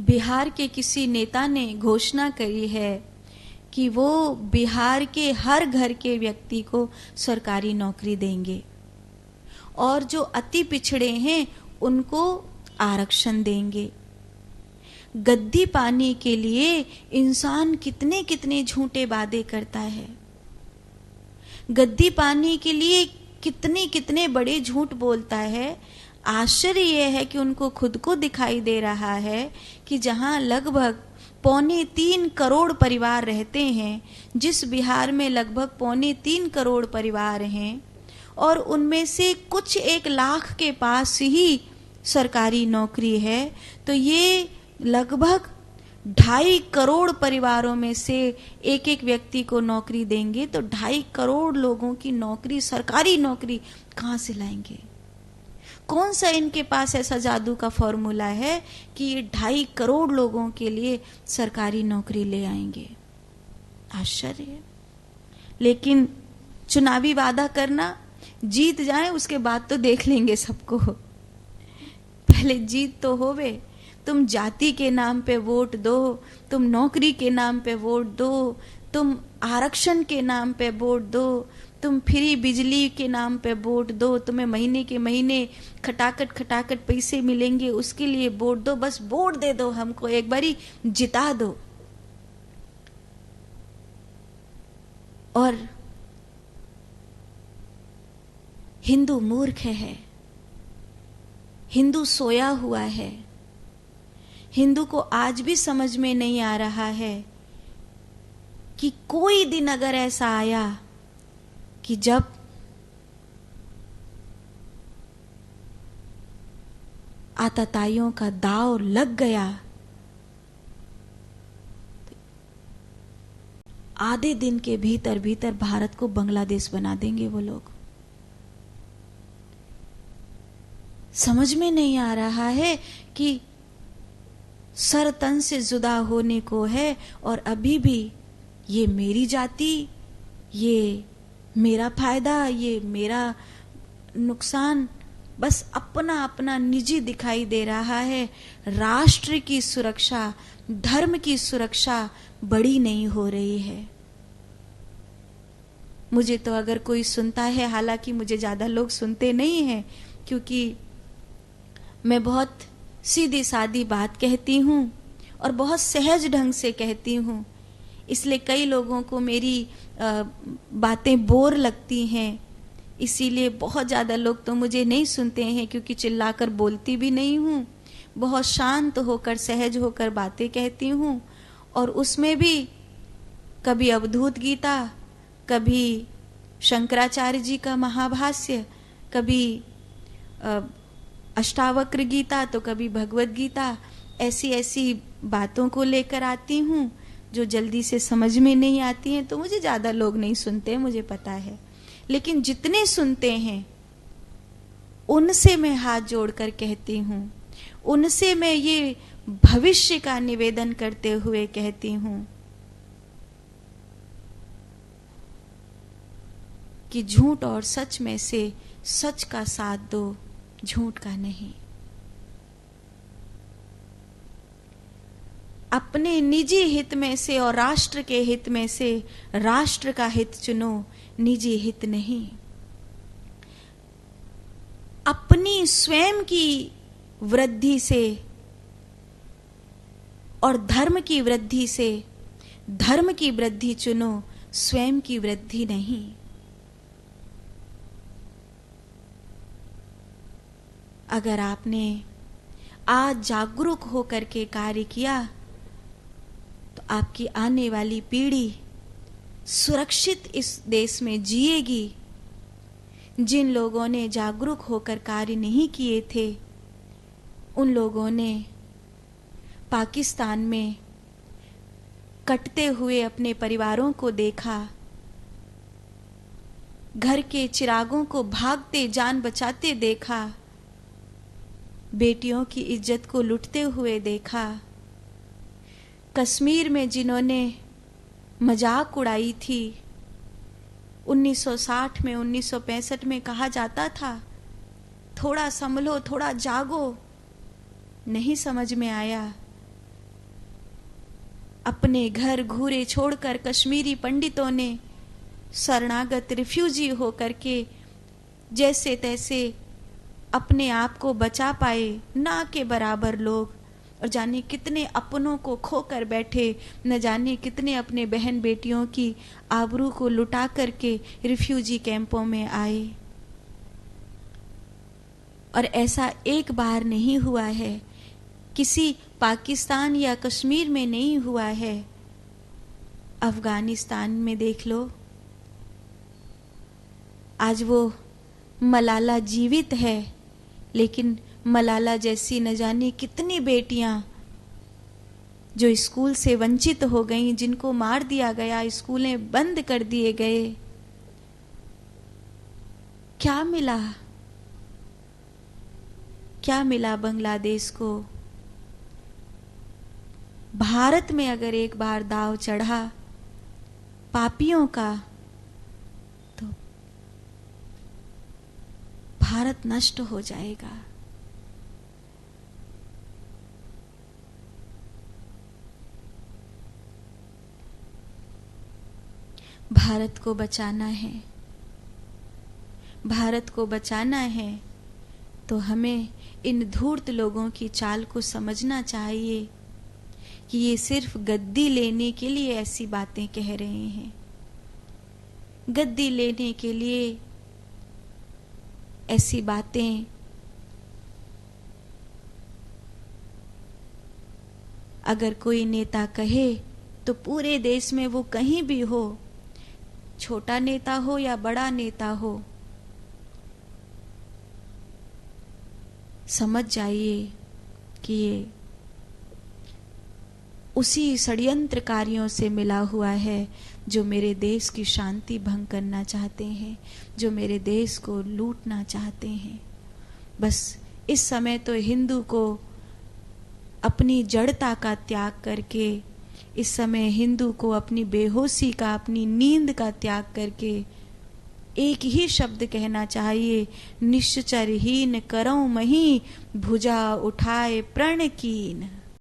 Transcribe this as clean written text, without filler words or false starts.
बिहार के किसी नेता ने घोषणा करी है कि वो बिहार के हर घर के व्यक्ति को सरकारी नौकरी देंगे और जो अति पिछड़े हैं उनको आरक्षण देंगे। गद्दी पाने के लिए इंसान कितने कितने झूठे वादे करता है, गद्दी पाने के लिए कितने कितने बड़े झूठ बोलता है। आश्चर्य यह है कि उनको खुद को दिखाई दे रहा है कि जहां लगभग 2.25 करोड़ परिवार रहते हैं, जिस बिहार में लगभग 2.25 करोड़ परिवार हैं और उनमें से कुछ 1 लाख के पास ही सरकारी नौकरी है, तो ये लगभग 2.5 करोड़ परिवारों में से एक एक व्यक्ति को नौकरी देंगे तो 2.5 करोड़ लोगों की नौकरी, सरकारी नौकरी कहाँ से लाएंगे? कौन सा इनके पास ऐसा जादू का फॉर्मूला है कि ये 2.5 करोड़ लोगों के लिए सरकारी नौकरी ले आएंगे? आश्चर्य है। लेकिन चुनावी वादा करना, जीत जाए उसके बाद तो देख लेंगे सबको, पहले जीत तो होवे। तुम जाति के नाम पे वोट दो, तुम नौकरी के नाम पे वोट दो, तुम आरक्षण के नाम पे वोट दो, तुम फ्री बिजली के नाम पे वोट दो, तुम्हें महीने के महीने खटाखट खटाखट पैसे मिलेंगे उसके लिए वोट दो, बस वोट दे दो, हमको एक बारी जिता दो। और हिंदू मूर्ख है, हिंदू सोया हुआ है। हिंदू को आज भी समझ में नहीं आ रहा है कि कोई दिन अगर ऐसा आया कि जब आतताइयों का दांव लग गया, तो आधे दिन के भीतर भीतर भारत को बांग्लादेश बना देंगे वो लोग। समझ में नहीं आ रहा है कि सर तन से जुदा होने को है और अभी भी ये मेरी जाति, ये मेरा फायदा, ये मेरा नुकसान, बस अपना अपना निजी दिखाई दे रहा है। राष्ट्र की सुरक्षा, धर्म की सुरक्षा बड़ी नहीं हो रही है। मुझे तो अगर कोई सुनता है, हालांकि मुझे ज्यादा लोग सुनते नहीं हैं क्योंकि मैं बहुत सीधी सादी बात कहती हूँ और बहुत सहज ढंग से कहती हूँ, इसलिए कई लोगों को मेरी बातें बोर लगती हैं। इसीलिए बहुत ज़्यादा लोग तो मुझे नहीं सुनते हैं क्योंकि चिल्लाकर बोलती भी नहीं हूँ, बहुत शांत होकर सहज होकर बातें कहती हूँ। और उसमें भी कभी अवधूत गीता, कभी शंकराचार्य जी का महाभाष्य, कभी अष्टावक्र गीता, तो कभी भगवत गीता, ऐसी ऐसी बातों को लेकर आती हूँ जो जल्दी से समझ में नहीं आती हैं। तो मुझे ज़्यादा लोग नहीं सुनते, मुझे पता है, लेकिन जितने सुनते हैं उनसे मैं हाथ जोड़कर कहती हूँ, उनसे मैं ये भविष्य का निवेदन करते हुए कहती हूँ कि झूठ और सच में से सच का साथ दो, झूठ का नहीं। अपने निजी हित में से और राष्ट्र के हित में से राष्ट्र का हित चुनो, निजी हित नहीं। अपनी स्वयं की वृद्धि से और धर्म की वृद्धि से धर्म की वृद्धि चुनो, स्वयं की वृद्धि नहीं। अगर आपने आज जागरूक होकर के कार्य किया तो आपकी आने वाली पीढ़ी सुरक्षित इस देश में जिएगी। जिन लोगों ने जागरूक होकर कार्य नहीं किए थे, उन लोगों ने पाकिस्तान में कटते हुए अपने परिवारों को देखा, घर के चिरागों को भागते जान बचाते देखा, बेटियों की इज्जत को लुटते हुए देखा। कश्मीर में जिन्होंने मजाक उड़ाई थी, 1960 में 1965 में कहा जाता था थोड़ा संभलो, थोड़ा जागो, नहीं समझ में आया। अपने घर घूरे छोड़कर कश्मीरी पंडितों ने शरणागत रिफ्यूजी होकर के जैसे तैसे अपने आप को बचा पाए, ना के बराबर लोग, और जाने कितने अपनों को खोकर बैठे, न जाने कितने अपने बहन बेटियों की आबरू को लुटा करके रिफ्यूजी कैंपों में आए। और ऐसा एक बार नहीं हुआ है, किसी पाकिस्तान या कश्मीर में नहीं हुआ है, अफगानिस्तान में देख लो। आज वो मलाला जीवित है, लेकिन मलाला जैसी न जाने कितनी बेटियां जो स्कूल से वंचित हो गईं, जिनको मार दिया गया, स्कूलें बंद कर दिए गए। क्या मिला? क्या मिला बांग्लादेश को? भारत में अगर एक बार दाव चढ़ा पापियों का, तो भारत नष्ट हो जाएगा। भारत को बचाना है, भारत को बचाना है तो हमें इन धूर्त लोगों की चाल को समझना चाहिए कि ये सिर्फ गद्दी लेने के लिए ऐसी बातें कह रहे हैं। गद्दी लेने के लिए ऐसी बातें अगर कोई नेता कहे तो पूरे देश में वो कहीं भी हो, छोटा नेता हो या बड़ा नेता हो, समझ जाइए कि ये उसी षड्यंत्रकारियों से मिला हुआ है जो मेरे देश की शांति भंग करना चाहते हैं, जो मेरे देश को लूटना चाहते हैं। बस इस समय तो हिंदू को अपनी जड़ता का त्याग करके, इस समय हिंदू को अपनी बेहोशी का, अपनी नींद का त्याग करके एक ही शब्द कहना चाहिए, निश्चरहीन करऊं मही भुजा उठाए प्रण कीन।